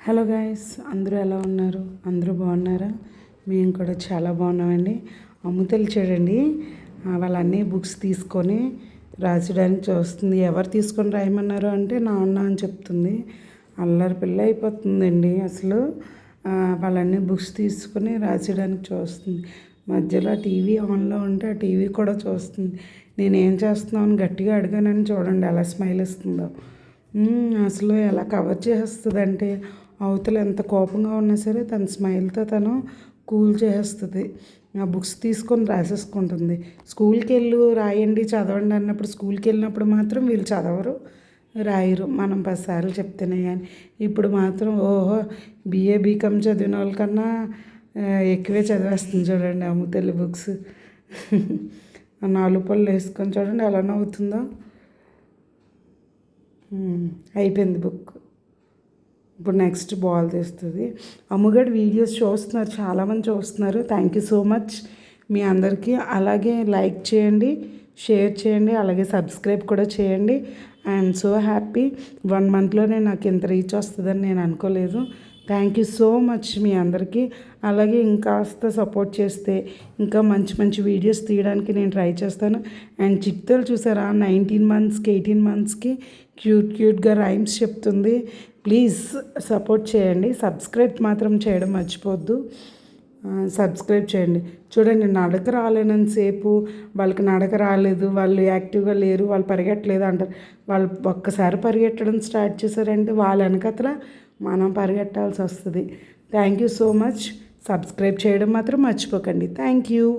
Hello guys, అందరూ ఎలా ఉన్నారు? అందరూ బాగున్నారా? మేము కూడా చాలా బాగున్నామండి. అమ్ముతలు చూడండి, వాళ్ళన్నీ బుక్స్ తీసుకొని రాసడానికి చూస్తుంది. ఎవరు తీసుకొని రాయమన్నారు అంటే నాన్న అని చెప్తుంది. అల్లరి పిల్ల అయిపోతుందండి అసలు. వాళ్ళన్నీ బుక్స్ తీసుకొని రాసేయడానికి చూస్తుంది. మధ్యలో టీవీ ఆన్లో ఉంటే ఆ టీవీ కూడా చూస్తుంది. నేనేం చేస్తున్నావు అని గట్టిగా అడిగానని చూడండి ఎలా స్మైల్ ఇస్తుందో. అసలు ఎలా కవర్ చేస్తుందంటే అవతల ఎంత కోపంగా ఉన్నా సరే తన స్మైల్తో తను కూల్ చేస్తుంది. ఆ బుక్స్ తీసుకొని రాసేసుకుంటుంది. స్కూల్కి రాయండి చదవండి అన్నప్పుడు, స్కూల్కి వెళ్ళినప్పుడు మాత్రం వీళ్ళు చదవరు, రాయరు. మనం 10 సార్లు చెప్తేనే కానీ. ఇప్పుడు మాత్రం ఓహో, బీఏ బీకామ్ చదివిన వాళ్ళకన్నా ఎక్కువే చదివేస్తుంది చూడండి అమ్ముతల్లి బుక్స్. 4 పళ్ళు వేసుకొని చూడండి ఎలా నవ్వుతుందో. అయిపోయింది బుక్. ఇప్పుడు నెక్స్ట్ బాల్ తీస్తుంది. అమ్ముగడి వీడియోస్ చూస్తున్నారు, చాలామంది చూస్తున్నారు. థ్యాంక్ యూ సో మచ్ మీ అందరికీ. అలాగే లైక్ చేయండి, షేర్ చేయండి, అలాగే సబ్స్క్రైబ్ కూడా చేయండి. I'm so happy. 1 మంత్లోనే నాకు ఇంత రీచ్ వస్తుందని నేను అనుకోలేదు. థ్యాంక్ యూ సో మచ్ మీ అందరికీ. అలాగే ఇంకాస్త సపోర్ట్ చేస్తే ఇంకా మంచి మంచి వీడియోస్ తీయడానికి నేను ట్రై చేస్తాను. అండ్ చిట్టలు చూసారా, 19 మంత్స్కి 18 మంత్స్కి క్యూట్గా రైమ్స్ చెప్తుంది. ప్లీజ్ సపోర్ట్ చేయండి. సబ్స్క్రైబ్ మాత్రం చేయడం మర్చిపోద్దు. సబ్స్క్రైబ్ చేయండి. చూడండి, నడక రాలేనంతసేపు వాళ్ళకి నడక రాలేదు, వాళ్ళు యాక్టివ్గా లేరు, వాళ్ళు పరిగెట్టలేదు అంటారు. వాళ్ళు ఒక్కసారి పరిగెట్టడం స్టార్ట్ చేశారంటే వాళ్ళ వెనకతల మనం పరిగెట్టాల్సి వస్తుంది. Thank you so much. Subscribe చేయడం మాత్రం మర్చిపోకండి. Thank you.